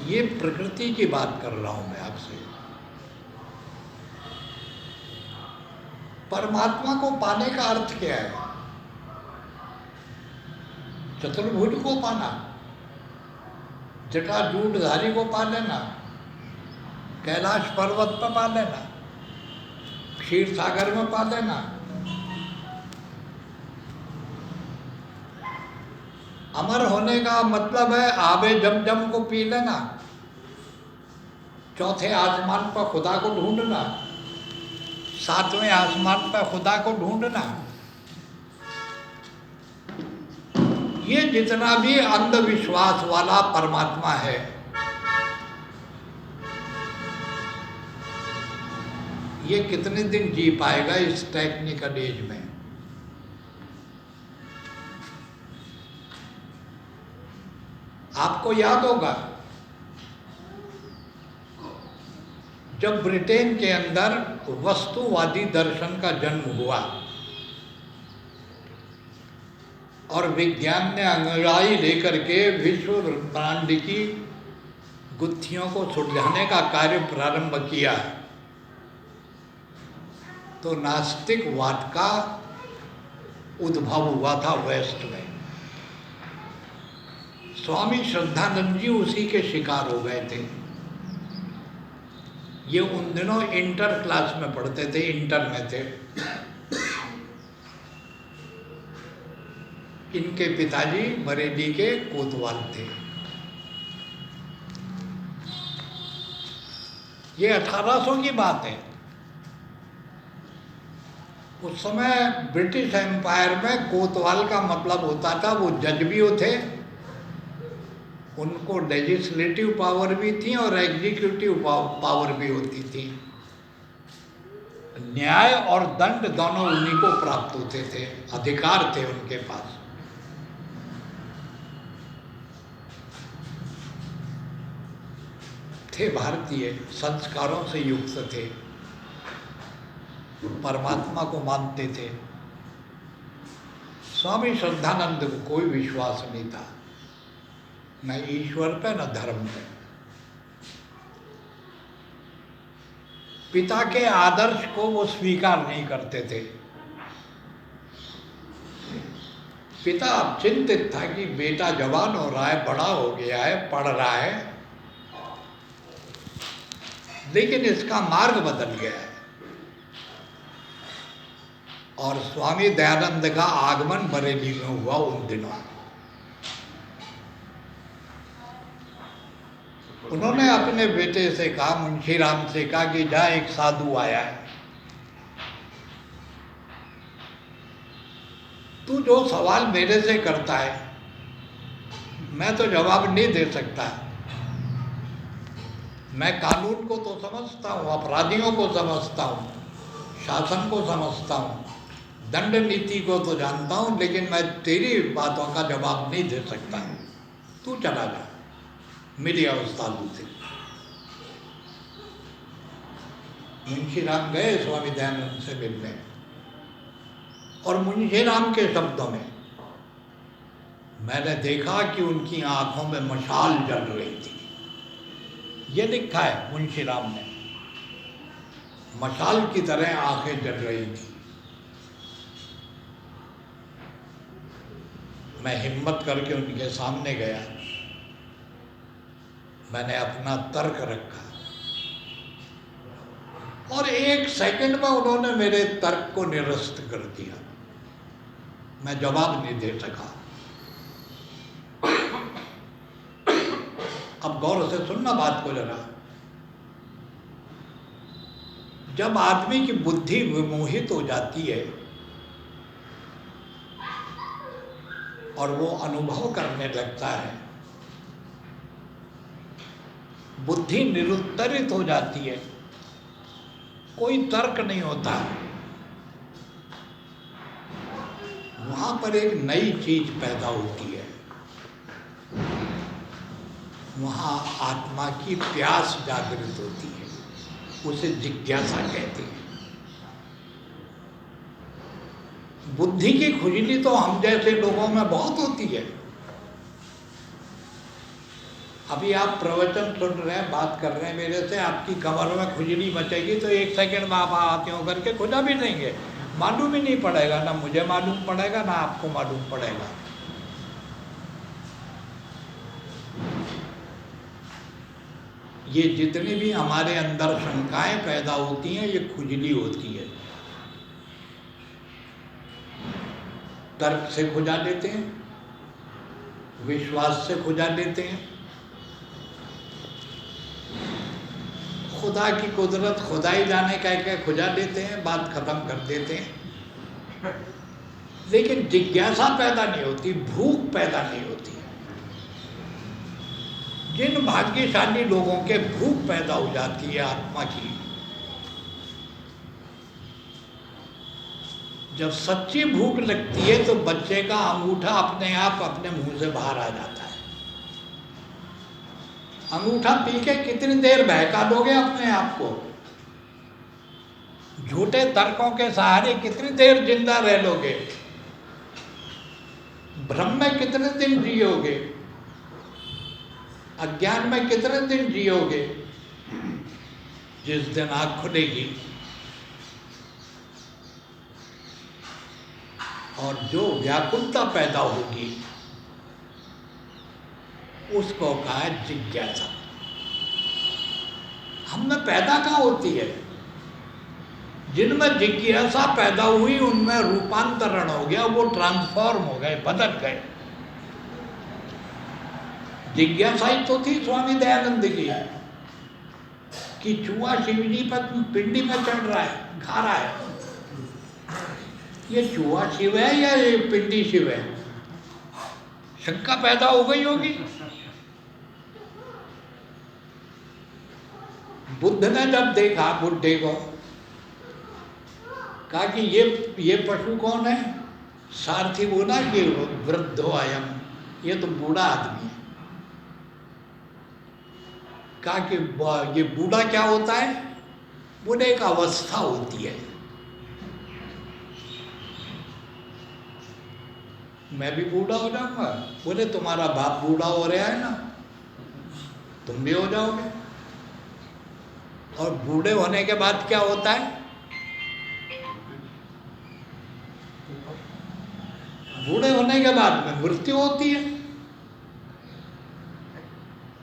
ये प्रकृति की बात कर रहा हूं मैं आपसे। परमात्मा को पाने का अर्थ क्या है? चतुर्भुज को पाना, जटाजूटधारी को पा लेना, कैलाश पर्वत पर पा लेना, क्षीर सागर में पा लेना, अमर होने का मतलब है आबे जमजम को पी लेना, चौथे आसमान पर खुदा को ढूंढना, सातवें आसमान पर खुदा को ढूंढना। ये जितना भी अंधविश्वास वाला परमात्मा है, ये कितने दिन जी पाएगा इस टेक्निकल एज में? आपको याद होगा जब ब्रिटेन के अंदर वस्तुवादी दर्शन का जन्म हुआ और विज्ञान ने अंगड़ाई लेकर के विश्व ब्रह्मांड की गुत्थियों को सुलझाने का कार्य प्रारंभ किया, तो नास्तिकवाद का उद्भव हुआ था वेस्ट में। स्वामी श्रद्धानंद जी उसी के शिकार हो गए थे। ये उन दिनों इंटर क्लास में पढ़ते थे, इंटर में थे। इनके पिताजी बरेली के कोतवाल थे। ये 1800 की बात है। उस समय ब्रिटिश एम्पायर में कोतवाल का मतलब होता था वो जज भी होते, उनको लेजिस्लेटिव पावर भी थी और एग्जीक्यूटिव पावर भी होती थी। न्याय और दंड दोनों उन्हीं को प्राप्त होते थे, अधिकार थे उनके पास। थे भारतीय, संस्कारों से युक्त थे, परमात्मा को मानते थे। स्वामी श्रद्धानंद को कोई विश्वास नहीं था, न ईश्वर पे न धर्म पे। पिता के आदर्श को वो स्वीकार नहीं करते थे। पिता चिंतित था कि बेटा जवान हो रहा है, बड़ा हो गया है, पढ़ रहा है, लेकिन इसका मार्ग बदल गया है। और स्वामी दयानंद का आगमन बरेली में हुआ उन दिनों। उन्होंने अपने बेटे से कहा, मुंशीराम से कहा कि जा, एक साधु आया है, तू जो सवाल मेरे से करता है मैं तो जवाब नहीं दे सकता। मैं कानून को तो समझता हूँ, अपराधियों को समझता हूँ, शासन को समझता हूँ, दंड नीति को तो जानता हूँ, लेकिन मैं तेरी बातों का जवाब नहीं दे सकता। तू चला जा। मिल गया उस साधु से। मुंशीराम गए स्वामी दयानंद से मिलने, और मुंशीराम के शब्दों में मैंने देखा कि उनकी आंखों में मशाल जल रही थी। ये लिखा है मुंशीराम ने, मशाल की तरह आंखें जल रही थी। मैं हिम्मत करके उनके सामने गया, मैंने अपना तर्क रखा और 1 सेकंड में उन्होंने मेरे तर्क को निरस्त कर दिया। मैं जवाब नहीं दे सका। अब गौर से सुनना बात को जरा। जब आदमी की बुद्धि विमोहित हो जाती है और वो अनुभव करने लगता है, बुद्धि निरुत्तरित हो जाती है, कोई तर्क नहीं होता, वहां पर एक नई चीज पैदा होती है। वहां आत्मा की प्यास जागृत होती है, उसे जिज्ञासा कहते हैं। बुद्धि की खुजली तो हम जैसे लोगों में बहुत होती है, अभी आप प्रवचन सुन रहे हैं, बात कर रहे हैं मेरे से, आपकी कमर में खुजली मचेगी तो 1 सेकंड में आप आते हो करके खुदा भी देंगे, मालूम ही नहीं पड़ेगा, ना मुझे मालूम पड़ेगा ना आपको मालूम पड़ेगा। ये जितनी भी हमारे अंदर शंकाएं पैदा होती हैं, ये खुजली होती है। तर्क से खुजा देते हैं, विश्वास से खुजा देते हैं, खुदा की कुदरत खुदाई जाने कह के खुजा देते हैं, बात खत्म कर देते हैं। लेकिन जिज्ञासा पैदा नहीं होती, भूख पैदा नहीं होती। जिन भाग्यशाली लोगों के भूख पैदा हो जाती है आत्मा की, जब सच्ची भूख लगती है तो बच्चे का अंगूठा अपने आप अपने मुंह से बाहर आ जाता है। अंगूठा पी के कितनी देर बहका दोगे अपने आप को? झूठे तर्कों के सहारे कितनी देर जिंदा रह लोगे? भ्रम में कितने दिन जियोगे? अज्ञान में कितने दिन जियोगे? जिस दिन आँख खुलेगी और जो व्याकुलता पैदा होगी उसको कहा है जिज्ञासा। हमने पैदा कहाँ होती है? जिनमें जिज्ञासा पैदा हुई उनमें रूपांतरण हो गया, वो ट्रांसफॉर्म हो गए, बदल गए। जिज्ञासा ही तो थी स्वामी दयानंद की कि चूहा शिवजी पर पिंडी में चढ़ रहा है, खा रहा है, ये चूहा शिव है या ये पिंडी शिव है? शंका पैदा हो गई होगी। बुद्ध ने जब देखा बुड्ढे को, कहा कि ये पशु कौन है? सारथी बोला कि वृद्धो अयम, ये तो बूढ़ा आदमी है। कहा कि ये बूढ़ा क्या होता है? बूढ़े एक अवस्था होती है। मैं भी बूढ़ा हो जाऊंगा? बोले तुम्हारा बाप बूढ़ा हो रहा है ना, तुम भी हो जाओगे। और बूढ़े होने के बाद क्या होता है? बूढ़े होने के बाद में मृत्यु होती है।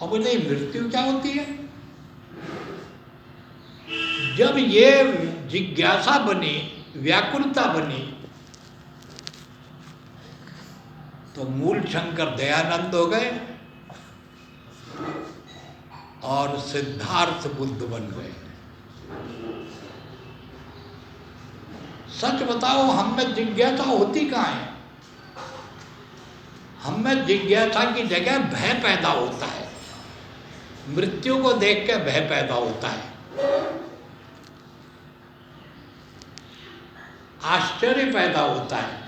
और बोले मृत्यु क्या होती है? जब ये जिज्ञासा बनी, व्याकुलता बनी, तो मूल शंकर दयानंद हो गए और सिद्धार्थ बुद्ध बन गए। सच बताओ, हम में जिज्ञासा होती कहाँ है? हम में जिज्ञासा की जगह भय पैदा होता है। मृत्यु को देख के भय पैदा होता है, आश्चर्य पैदा होता है।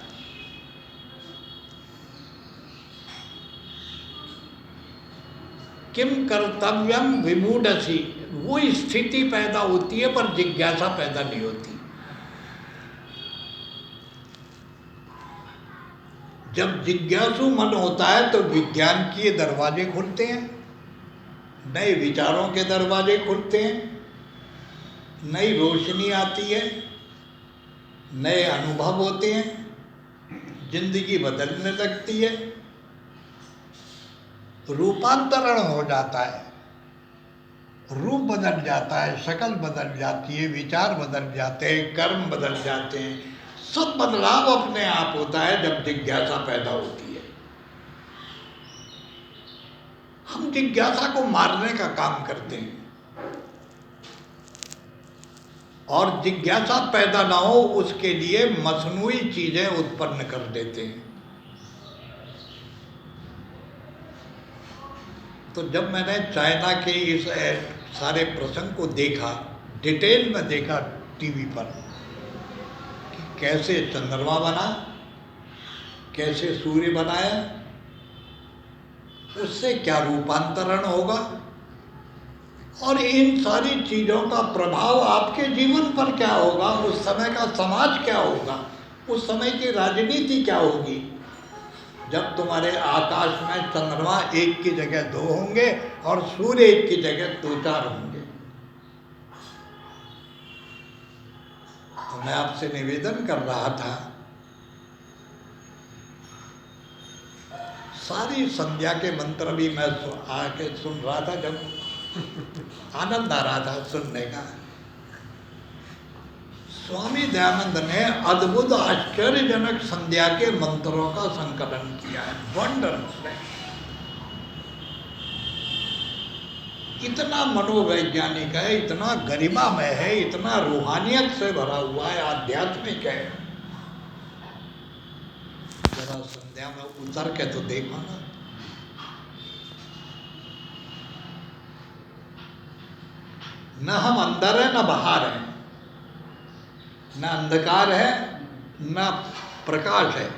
किम कर्तव्यम विमूढ़सी, वो स्थिति पैदा होती है पर जिज्ञासा पैदा नहीं होती। जब जिज्ञासु मन होता है तो विज्ञान के दरवाजे खुलते हैं, नए विचारों के दरवाजे खुलते हैं, नई रोशनी आती है, नए अनुभव होते हैं, जिंदगी बदलने लगती है, रूपांतरण हो जाता है, रूप बदल जाता है, शक्ल बदल जाती है, विचार बदल जाते हैं, कर्म बदल जाते हैं। सब बदलाव अपने आप होता है जब जिज्ञासा पैदा होती है। हम जिज्ञासा को मारने का काम करते हैं और जिज्ञासा पैदा ना हो उसके लिए मसनूई चीजें उत्पन्न कर देते हैं। तो जब मैंने चाइना के इस सारे प्रसंग को देखा, डिटेल में देखा टीवी पर कि कैसे चंद्रमा बना, कैसे सूर्य बनाया, उससे क्या रूपांतरण होगा और इन सारी चीज़ों का प्रभाव आपके जीवन पर क्या होगा, उस समय का समाज क्या होगा, उस समय की राजनीति क्या होगी, जब तुम्हारे आकाश में चंद्रमा एक की जगह 2 होंगे और सूर्य एक की जगह 2-4 होंगे। तो मैं आपसे निवेदन कर रहा था, सारी संध्या के मंत्र भी मैं आके सुन रहा था, जब आनंद आ रहा था सुनने का। स्वामी दयानंद ने अद्भुत आश्चर्यजनक संध्या के मंत्रों का संकलन किया है, वंडरफुल है। इतना मनोवैज्ञानिक है, इतना गरिमामय है, इतना रूहानियत से भरा हुआ है, आध्यात्मिक है। जरा संध्या में उतर के तो देखो ना। न हम अंदर है न बाहर है, न अंधकार है न प्रकाश है,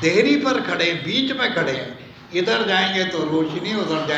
देहरी पर खड़े, बीच में खड़े हैं। इधर जाएंगे तो रोशनी, उधर जाएंगे